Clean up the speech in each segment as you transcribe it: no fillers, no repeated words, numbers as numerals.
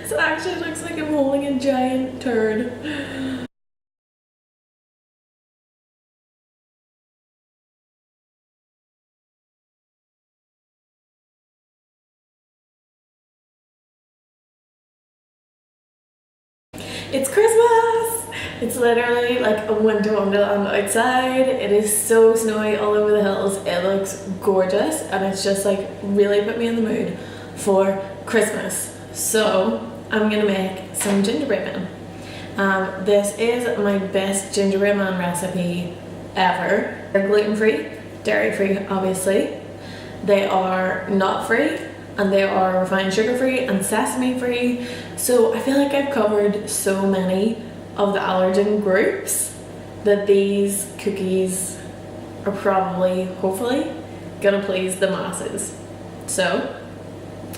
So it actually looks like I'm holding a giant turd. It's Christmas! It's literally like a winter wonderland outside. It is so snowy all over the hills. It looks gorgeous and it's just like really put me in the mood for Christmas. So I'm gonna make some gingerbread man. This is my best gingerbread man recipe ever. They're gluten-free, dairy-free obviously. They are nut-free and they are refined sugar-free and sesame-free. So I feel like I've covered so many of the allergen groups that these cookies are probably, hopefully, gonna please the masses. So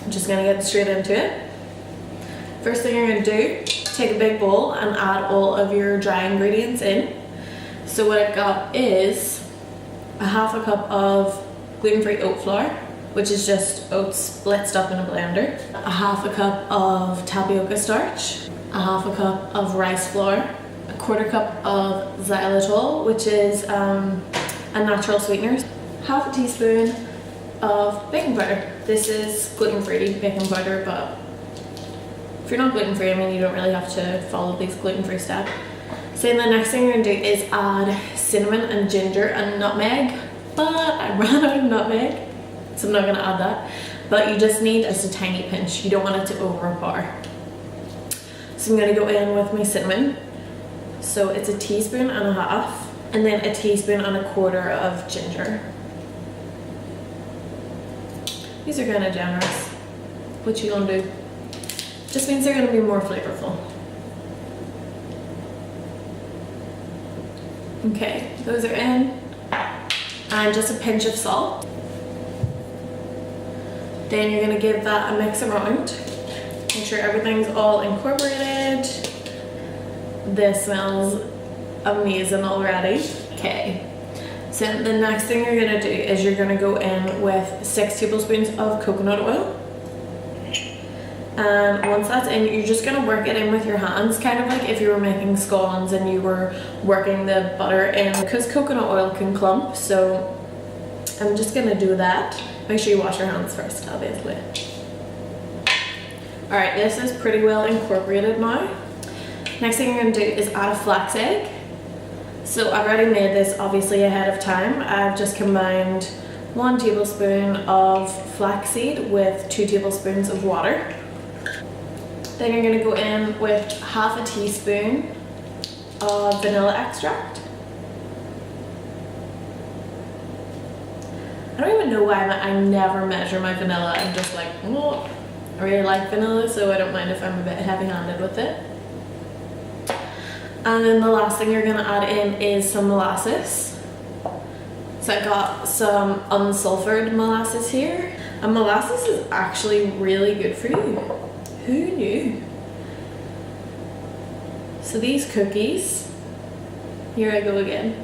I'm just gonna get straight into it. First thing you're gonna do, take a big bowl and add all of your dry ingredients in. So what I've got is a half a cup of gluten-free oat flour, which is just oats blitzed up in a blender, a half a cup of tapioca starch, a half a cup of rice flour, a quarter cup of xylitol, which is a natural sweetener, half a teaspoon of baking powder. This is gluten-free baking powder, but if you're not gluten-free, I mean, you don't really have to follow these gluten-free steps. So then the next thing you're gonna do is add cinnamon and ginger and nutmeg, but I ran out of nutmeg, so I'm not gonna add that. But you just need just a tiny pinch. You don't want it to overpower. So I'm gonna go in with my cinnamon. So it's a teaspoon and a half, and then a teaspoon and a quarter of ginger. These are kind of generous. What you gonna do? Just means they're gonna be more flavorful. Okay, those are in. And just a pinch of salt. Then you're gonna give that a mix around. Make sure everything's all incorporated. This smells amazing already. Okay, so the next thing you're gonna do is you're gonna go in with 6 tablespoons of coconut oil. And once that's in, you're just gonna work it in with your hands, kind of like if you were making scones and you were working the butter in, because coconut oil can clump. So I'm just gonna do that. Make sure you wash your hands first, obviously. All right, this is pretty well incorporated now. Next thing you're gonna do is add a flax egg. So I've already made this obviously ahead of time. I've just combined 1 tablespoon of flaxseed with 2 tablespoons of water. Then you're gonna go in with half a teaspoon of vanilla extract. I don't even know why I never measure my vanilla. I'm just like, oh, I really like vanilla, so I don't mind if I'm a bit heavy-handed with it. And then the last thing you're gonna add in is some molasses. So I got some unsulfured molasses here. And molasses is actually really good for you. Who knew? So these cookies, here I go again.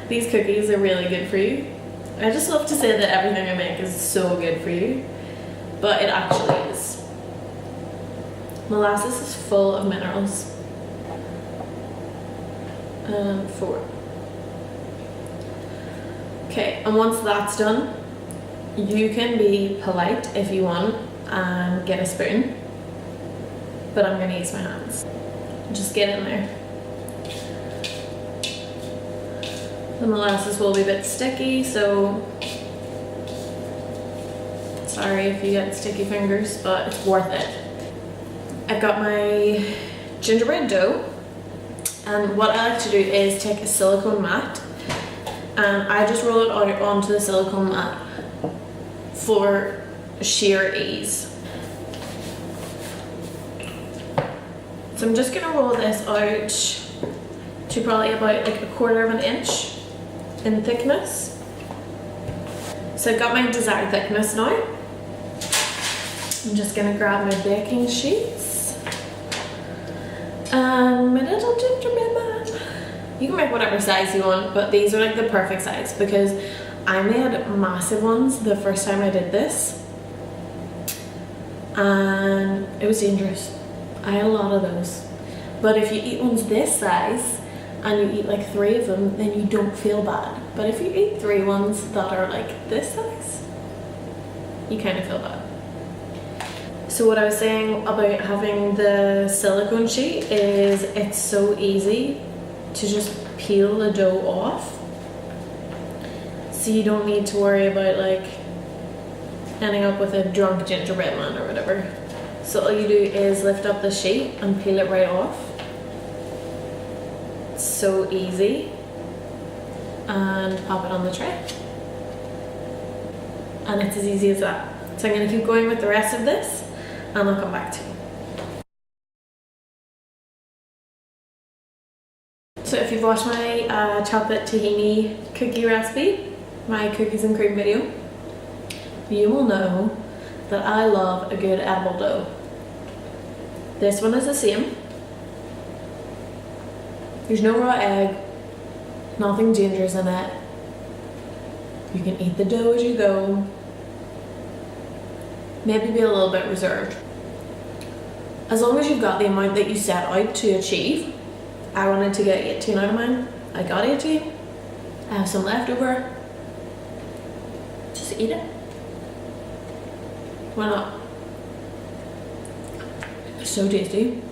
These cookies are really good for you. I just love to say that everything I make is so good for you, but it actually is. Molasses is full of minerals. And 4. Okay, and once that's done, you can be polite if you want and get a spoon, but I'm gonna use my hands. Just get in there. The molasses will be a bit sticky, so sorry if you get sticky fingers, but it's worth it. I've got my gingerbread dough, and what I like to do is take a silicone mat and I just roll it out onto the silicone mat for sheer ease. So I'm just gonna roll this out to probably about like 1/4 of an inch in thickness. So I've got my desired thickness now. I'm just gonna grab my baking sheets and my little gingerbread man. You can make whatever size you want, but these are like the perfect size because I made massive ones the first time I did this and it was dangerous. I had a lot of those. But if you eat ones this size and you eat like 3 of them, then you don't feel bad. But if you eat 3 ones that are like this size, you kind of feel bad. So what I was saying about having the silicone sheet is it's so easy to just peel the dough off. So you don't need to worry about like ending up with a drunk gingerbread man or whatever. So all you do is lift up the sheet and peel it right off. It's so easy. And pop it on the tray. And it's as easy as that. So I'm going to keep going with the rest of this and I'll come back to you. So if you've watched my chocolate tahini cookie recipe, my cookies and cream video, you will know that I love a good edible dough. This one is the same. There's no raw egg, nothing gingers in it. You can eat the dough as you go. Maybe be a little bit reserved. As long as you've got the amount that you set out to achieve. I wanted to get 18 out of mine. I got 18. I have some left over. Just eat it. Why not? It's so tasty.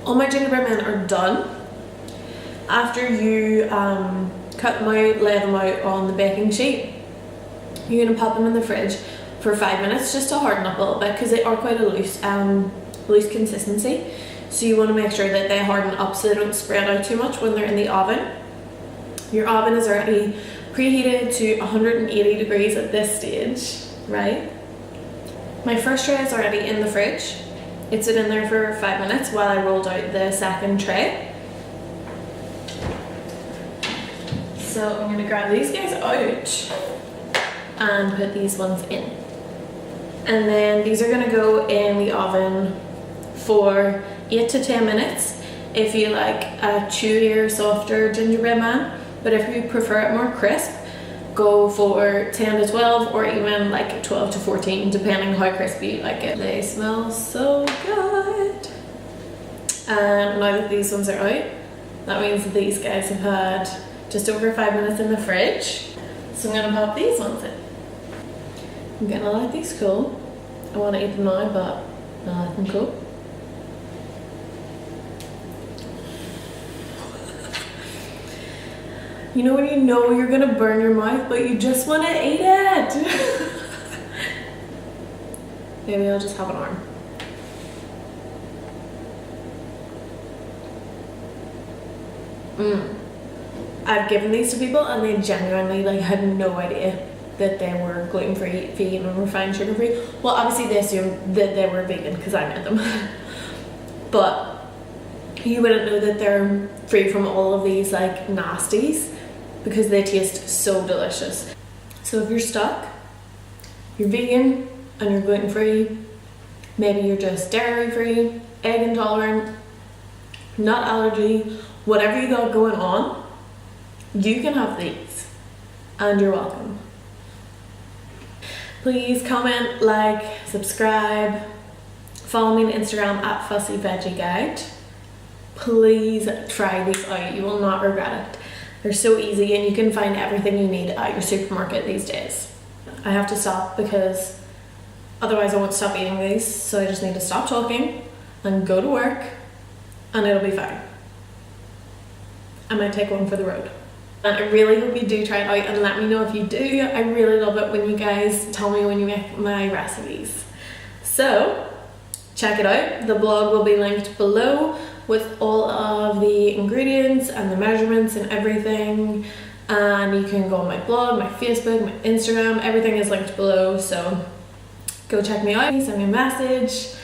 All my gingerbread men are done. After you cut them out, lay them out on the baking sheet, you're going to pop them in the fridge for 5 minutes just to harden up a little bit because they are quite a loose consistency. So you want to make sure that they harden up so they don't spread out too much when they're in the oven. Your oven is already preheated to 180 degrees at this stage, right? My first tray is already in the fridge. It's been in there for 5 minutes while I rolled out the second tray. So I'm going to grab these guys out and put these ones in. And then these are going to go in the oven for 8 to 10 minutes if you like a chewier, softer gingerbread man. But if you prefer it more crisp, go for 10 to 12 or even like 12 to 14 depending how crispy you like it. They smell so good. And now that these ones are out, that means that these guys have had just over 5 minutes in the fridge. So I'm gonna pop these ones in. I'm gonna let these cool. I wanna eat them now, but I'll let them cool. You know when you know you're gonna burn your mouth, but you just wanna eat it? Maybe I'll just have an arm. I've given these to people and they genuinely like had no idea that they were gluten-free, vegan and refined sugar-free. Well, obviously they assumed that they were vegan because I made them. But you wouldn't know that they're free from all of these like nasties because they taste so delicious. So if you're stuck, you're vegan and you're gluten-free, maybe you're just dairy-free, egg intolerant, nut allergy, whatever you got going on, you can have these and you're welcome. Please comment, like, subscribe, follow me on Instagram at Fussy Veggie Guide. Please try these out, you will not regret it. They're so easy and you can find everything you need at your supermarket these days. I have to stop because otherwise I won't stop eating these, so I just need to stop talking and go to work and it'll be fine. I might take one for the road. And I really hope you do try it out and let me know if you do. I really love it when you guys tell me when you make my recipes. So check it out. The blog will be linked below with all of the ingredients and the measurements and everything. And you can go on my blog, my Facebook, my Instagram, everything is linked below. So go check me out, send me a message.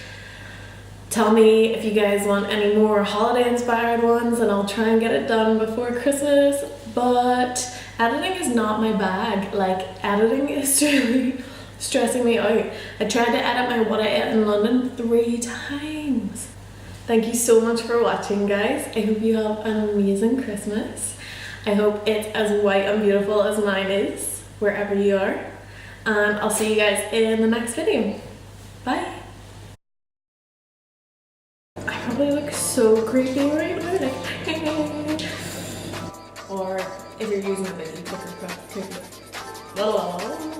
Tell me if you guys want any more holiday inspired ones and I'll try and get it done before Christmas. But editing is not my bag. Like editing is really stressing me out. I tried to edit my What I Ate in London 3 times. Thank you so much for watching, guys. I hope you have an amazing Christmas. I hope it's as white and beautiful as mine is, wherever you are. And I'll see you guys in the next video. Bye. probably look so creepy right now, like or if you're using a Veggie cooker, creepy.